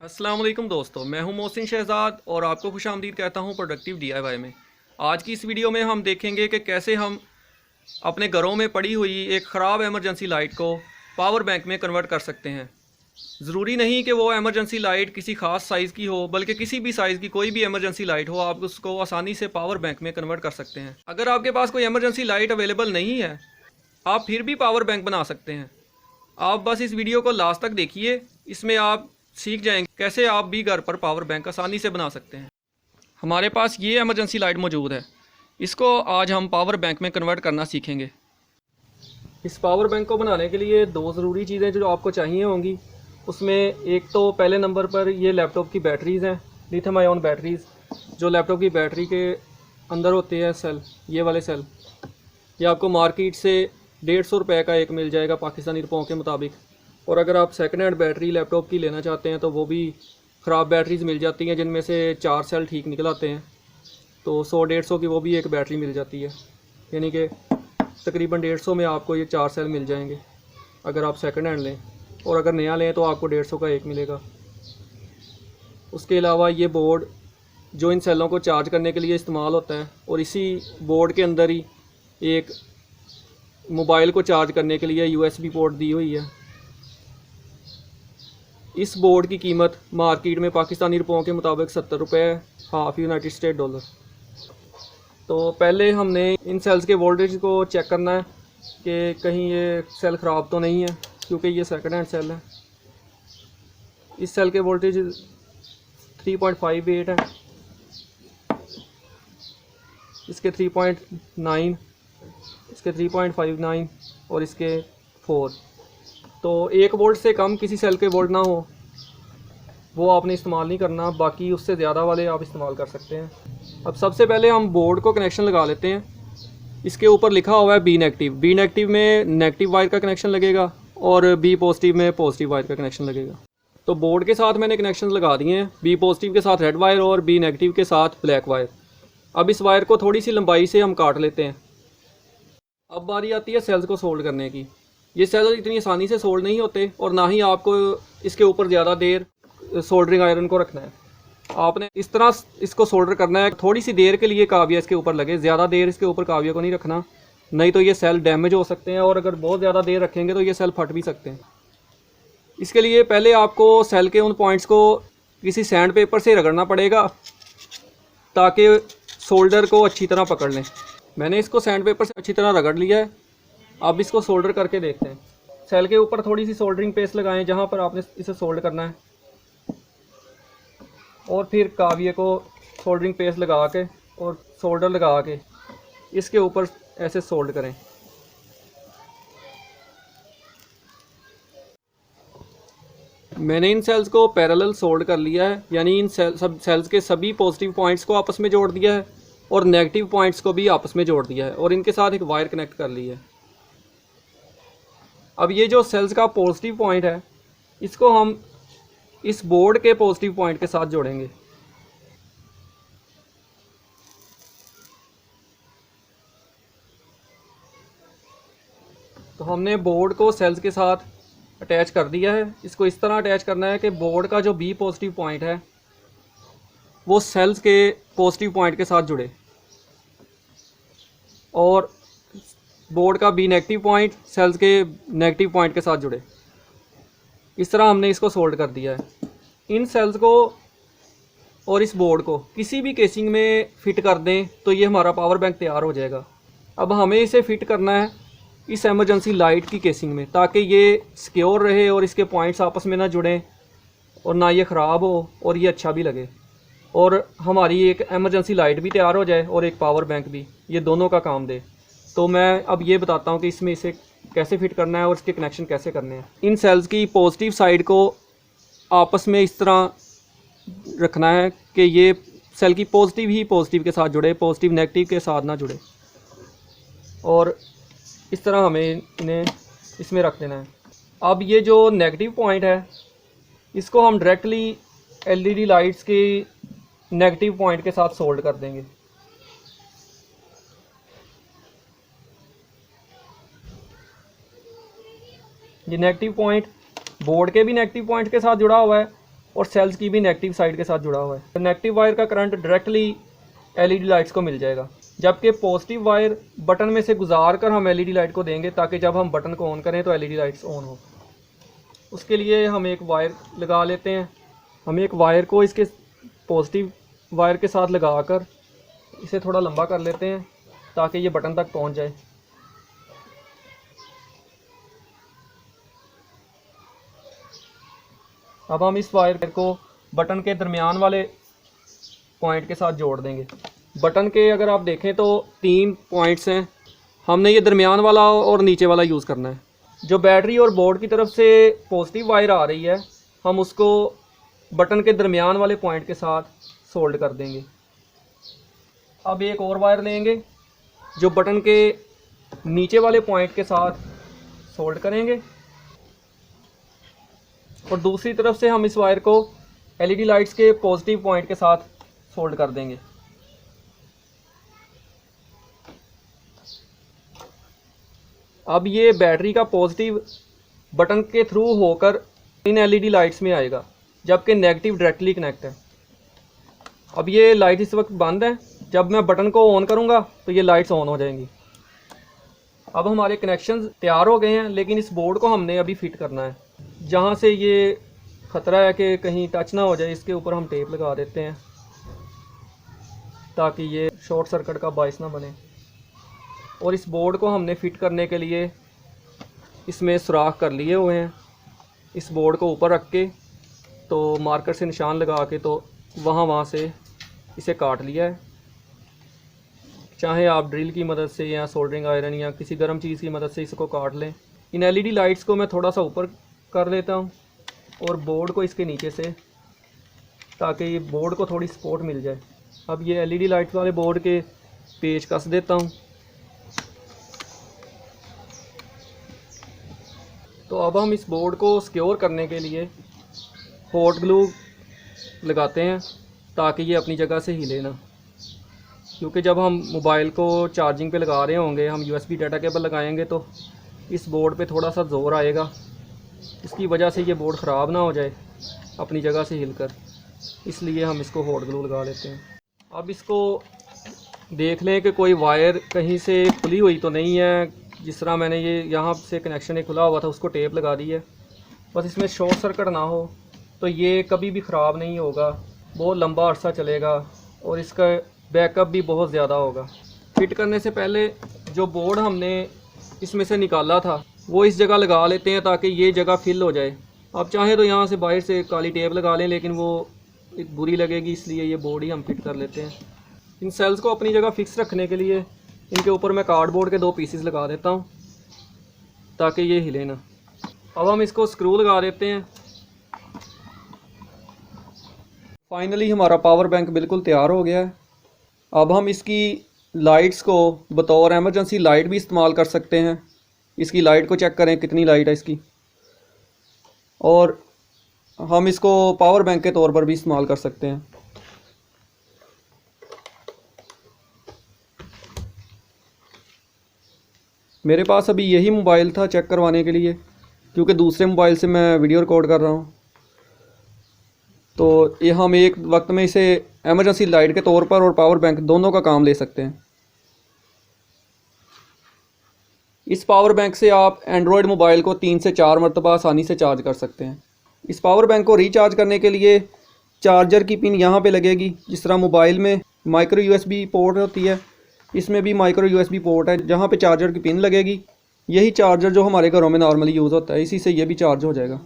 अस्सलाम वालेकुम दोस्तों, मैं हूं मोहसिन शहजाद और आपको खुशामदीद कहता हूं प्रोडक्टिव डीआईवाई में। आज की इस वीडियो में हम देखेंगे कि कैसे हम अपने घरों में पड़ी हुई एक ख़राब एमरजेंसी लाइट को पावर बैंक में कन्वर्ट कर सकते हैं। ज़रूरी नहीं कि वो एमरजेंसी लाइट किसी ख़ास साइज़ की हो, बल्कि किसी भी साइज़ की कोई भी एमरजेंसी लाइट हो, आप उसको आसानी से पावर बैंक में कन्वर्ट कर सकते हैं। अगर आपके पास कोई एमरजेंसी लाइट अवेलेबल नहीं है, आप फिर भी पावर बैंक बना सकते हैं। आप बस इस वीडियो को लास्ट तक देखिए, इसमें आप सीख जाएंगे कैसे आप भी घर पर पावर बैंक आसानी से बना सकते हैं। हमारे पास ये इमरजेंसी लाइट मौजूद है, इसको आज हम पावर बैंक में कन्वर्ट करना सीखेंगे। इस पावर बैंक को बनाने के लिए दो ज़रूरी चीज़ें जो आपको चाहिए होंगी, उसमें एक तो पहले नंबर पर ये लैपटॉप की बैटरीज़ हैं, लिथियम आयन बैटरीज़, जो लैपटॉप की बैटरी के अंदर होते हैं सेल, ये वाले सेल। ये आपको मार्केट से 150 रुपये का एक मिल जाएगा पाकिस्तानी रुपयों के मुताबिक। और अगर आप सेकंड हैंड बैटरी लैपटॉप की लेना चाहते हैं तो वो भी ख़राब बैटरीज़ मिल जाती हैं, जिनमें से 4 सेल ठीक निकल आते हैं, तो 100-150 की वो भी एक बैटरी मिल जाती है। यानी कि तकरीबन 150 में आपको ये 4 सेल मिल जाएंगे अगर आप सेकंड हैंड लें, और अगर नया लें तो आपको 150 का एक मिलेगा। उसके अलावा ये बोर्ड जो इन सेलों को चार्ज करने के लिए इस्तेमाल होता है, और इसी बोर्ड के अंदर ही एक मोबाइल को चार्ज करने के लिए USB पोर्ट दी हुई है। इस बोर्ड की कीमत मार्केट में पाकिस्तानी रुपयों के मुताबिक 70 रुपये है, हाफ यूनाइटेड स्टेट डॉलर। तो पहले हमने इन सेल्स के वोल्टेज को चेक करना है कि कहीं ये सेल ख़राब तो नहीं है, क्योंकि ये सेकंड हैंड सेल है। इस सेल के वोल्टेज 3.58 है, इसके 3.9, इसके 3.59 और इसके 4। तो 1 वोल्ट से कम किसी सेल के वोल्ट ना हो वो आपने इस्तेमाल नहीं करना, बाकी उससे ज़्यादा वाले आप इस्तेमाल कर सकते हैं। अब सबसे पहले हम बोर्ड को कनेक्शन लगा लेते हैं। इसके ऊपर लिखा हुआ है बी नेगेटिव। बी नेगेटिव में नेगेटिव वायर का कनेक्शन लगेगा और बी पॉजिटिव में पॉजिटिव वायर का कनेक्शन लगेगा। तो बोर्ड के साथ मैंने कनेक्शन लगा दिए हैं, बी पॉजिटिव के साथ रेड वायर और बी नेगेटिव के साथ ब्लैक वायर। अब इस वायर को थोड़ी सी लंबाई से हम काट लेते हैं। अब बारी आती है सेल्स को सोल्ड करने की। ये सेल इतनी आसानी से सोल्ड नहीं होते, और ना ही आपको इसके ऊपर ज़्यादा देर सोल्डरिंग आयरन को रखना है। आपने इस तरह इसको सोल्डर करना है, थोड़ी सी देर के लिए काविया इसके ऊपर लगे, ज़्यादा देर इसके ऊपर काविया को नहीं रखना, नहीं तो ये सेल डैमेज हो सकते हैं, और अगर बहुत ज़्यादा देर रखेंगे तो ये सेल फट भी सकते हैं। इसके लिए पहले आपको सेल के उन पॉइंट्स को किसी सैंड पेपर से रगड़ना पड़ेगा ताकि सोल्डर को अच्छी तरह पकड़ लें। मैंने इसको सैंड पेपर से अच्छी तरह रगड़ लिया है। अब इसको सोल्डर करके देखते हैं। सेल के ऊपर थोड़ी सी सोल्डरिंग पेस्ट लगाएं जहां पर आपने इसे सोल्ड करना है, और फिर काविये को सोल्डरिंग पेस्ट लगा के और सोल्डर लगा के इसके ऊपर ऐसे सोल्ड करें। मैंने इन सेल्स को पैरेलल सोल्ड कर लिया है, यानी इन सेल्स के सभी पॉजिटिव पॉइंट्स को आपस में जोड़ दिया है और नेगेटिव पॉइंट्स को भी आपस में जोड़ दिया है, और इनके साथ एक वायर कनेक्ट कर ली है। अब ये जो सेल्स का पॉजिटिव पॉइंट है, इसको हम इस बोर्ड के पॉजिटिव पॉइंट के साथ जोड़ेंगे। तो हमने बोर्ड को सेल्स के साथ अटैच कर दिया है। इसको इस तरह अटैच करना है कि बोर्ड का जो बी पॉजिटिव पॉइंट है वो सेल्स के पॉजिटिव पॉइंट के साथ जुड़े, और बोर्ड का बी नेगेटिव पॉइंट सेल्स के नेगेटिव पॉइंट के साथ जुड़े। इस तरह हमने इसको सोल्ड कर दिया है। इन सेल्स को और इस बोर्ड को किसी भी केसिंग में फ़िट कर दें तो ये हमारा पावर बैंक तैयार हो जाएगा। अब हमें इसे फ़िट करना है इस एमरजेंसी लाइट की केसिंग में, ताकि ये सिक्योर रहे और इसके पॉइंट्स आपस में ना जुड़ें, और ना ये ख़राब हो और ये अच्छा भी लगे, और हमारी एक एमरजेंसी लाइट भी तैयार हो जाए और एक पावर बैंक भी, ये दोनों का काम दे। तो मैं अब ये बताता हूँ कि इसमें इसे कैसे फ़िट करना है और इसके कनेक्शन कैसे करने हैं। इन सेल्स की पॉजिटिव साइड को आपस में इस तरह रखना है कि ये सेल की पॉजिटिव ही पॉजिटिव के साथ जुड़े, पॉजिटिव नेगेटिव के साथ ना जुड़े, और इस तरह हमें इन्हें इसमें रख देना है। अब ये जो नेगेटिव पॉइंट है, इसको हम डायरेक्टली LED लाइट्स की नेगेटिव पॉइंट के साथ सोल्ड कर देंगे। ये नेगेटिव पॉइंट बोर्ड के भी नेगेटिव पॉइंट के साथ जुड़ा हुआ है, और सेल्स की भी नेगेटिव साइड के साथ जुड़ा हुआ है। तो नेगेटिव वायर का करंट डायरेक्टली एलईडी लाइट्स को मिल जाएगा, जबकि पॉजिटिव वायर बटन में से गुजार कर हम एलईडी लाइट को देंगे ताकि जब हम बटन को ऑन करें तो एलईडी लाइट्स ऑन हो। उसके लिए हम एक वायर लगा लेते हैं। हम एक वायर को इसके पॉजिटिव वायर के साथ लगाकर इसे थोड़ा लंबा कर लेते हैं ताकि ये बटन तक पहुंच जाए। अब हम इस वायर को बटन के दरमियान वाले पॉइंट के साथ जोड़ देंगे। बटन के अगर आप देखें तो 3 पॉइंट्स हैं, हमने ये दरमियान वाला और नीचे वाला यूज़ करना है। जो बैटरी और बोर्ड की तरफ से पॉजिटिव वायर आ रही है, हम उसको बटन के दरमियान वाले पॉइंट के साथ सोल्ड कर देंगे। अब एक और वायर लेंगे जो बटन के नीचे वाले पॉइंट के साथ सोल्ड करेंगे, और दूसरी तरफ से हम इस वायर को एलईडी लाइट्स के पॉजिटिव पॉइंट के साथ सोल्ड कर देंगे। अब ये बैटरी का पॉजिटिव बटन के थ्रू होकर इन एलईडी लाइट्स में आएगा, जबकि नेगेटिव डायरेक्टली कनेक्ट है। अब ये लाइट इस वक्त बंद है, जब मैं बटन को ऑन करूंगा तो ये लाइट्स ऑन हो जाएंगी। अब हमारे कनेक्शन तैयार हो गए हैं, लेकिन इस बोर्ड को हमने अभी फिट करना है। जहाँ से ये ख़तरा है कि कहीं टच ना हो जाए, इसके ऊपर हम टेप लगा देते हैं ताकि ये शॉर्ट सर्किट का बायस ना बने। और इस बोर्ड को हमने फिट करने के लिए इसमें सुराख कर लिए हुए हैं। इस बोर्ड को ऊपर रख के तो मार्कर से निशान लगा के तो वहाँ से इसे काट लिया है। चाहे आप ड्रिल की मदद से या सोल्डरिंग आयरन या किसी गर्म चीज़ की मदद से इसको काट लें। इन एलईडी लाइट्स को मैं थोड़ा सा ऊपर कर लेता हूँ और बोर्ड को इसके नीचे से, ताकि ये बोर्ड को थोड़ी सपोर्ट मिल जाए। अब ये एलईडी लाइट्स वाले बोर्ड के पेच कस देता हूँ। तो अब हम इस बोर्ड को सिक्योर करने के लिए हॉट ग्लू लगाते हैं ताकि ये अपनी जगह से हिले ना, क्योंकि जब हम मोबाइल को चार्जिंग पे लगा रहे होंगे, हम यूएसबी डाटा केबल लगाएंगे तो इस बोर्ड पे थोड़ा सा ज़ोर आएगा। इसकी वजह से ये बोर्ड ख़राब ना हो जाए अपनी जगह से हिलकर, इसलिए हम इसको हॉट ग्लू लगा लेते हैं। अब इसको देख लें कि कोई वायर कहीं से खुली हुई तो नहीं है। जिस तरह मैंने ये यहाँ से कनेक्शन एक खुला हुआ था, उसको टेप लगा दी है। बस इसमें शॉर्ट सर्किट ना हो तो ये कभी भी ख़राब नहीं होगा, बहुत लंबा अरसा चलेगा और इसका बैकअप भी बहुत ज़्यादा होगा। फिट करने से पहले जो बोर्ड हमने इसमें से निकाला था वो इस जगह लगा लेते हैं ताकि ये जगह फिल हो जाए। आप चाहें तो यहाँ से बाहर से काली टेप लगा लें, लेकिन वो बुरी लगेगी, इसलिए ये बोर्ड ही हम फिट कर लेते हैं। इन सेल्स को अपनी जगह फिक्स रखने के लिए इनके ऊपर मैं कार्डबोर्ड के 2 पीसेस लगा देता हूँ ताकि ये हिले ना। अब हम इसको स्क्रू लगा देते हैं। फाइनली हमारा पावर बैंक बिल्कुल तैयार हो गया है। अब हम इसकी लाइट्स को बतौर एमरजेंसी लाइट भी इस्तेमाल कर सकते हैं। इसकी लाइट को चेक करें कितनी लाइट है इसकी, और हम इसको पावर बैंक के तौर पर भी इस्तेमाल कर सकते हैं। मेरे पास अभी यही मोबाइल था चेक करवाने के लिए, क्योंकि दूसरे मोबाइल से मैं वीडियो रिकॉर्ड कर रहा हूँ। तो ये हम एक वक्त में इसे एमरजेंसी लाइट के तौर पर और पावर बैंक दोनों का काम ले सकते हैं। इस पावर बैंक से आप एंड्रॉयड मोबाइल को 3 से 4 मरतबा आसानी से चार्ज कर सकते हैं। इस पावर बैंक को रिचार्ज करने के लिए चार्जर की पिन यहाँ पे लगेगी। जिस तरह मोबाइल में माइक्रो यूएसबी पोर्ट होती है, इसमें भी माइक्रो यूएसबी पोर्ट है जहाँ पे चार्जर की पिन लगेगी। यही चार्जर जो हमारे घरों में नॉर्मली यूज़ होता है, इसी से ये भी चार्ज हो जाएगा।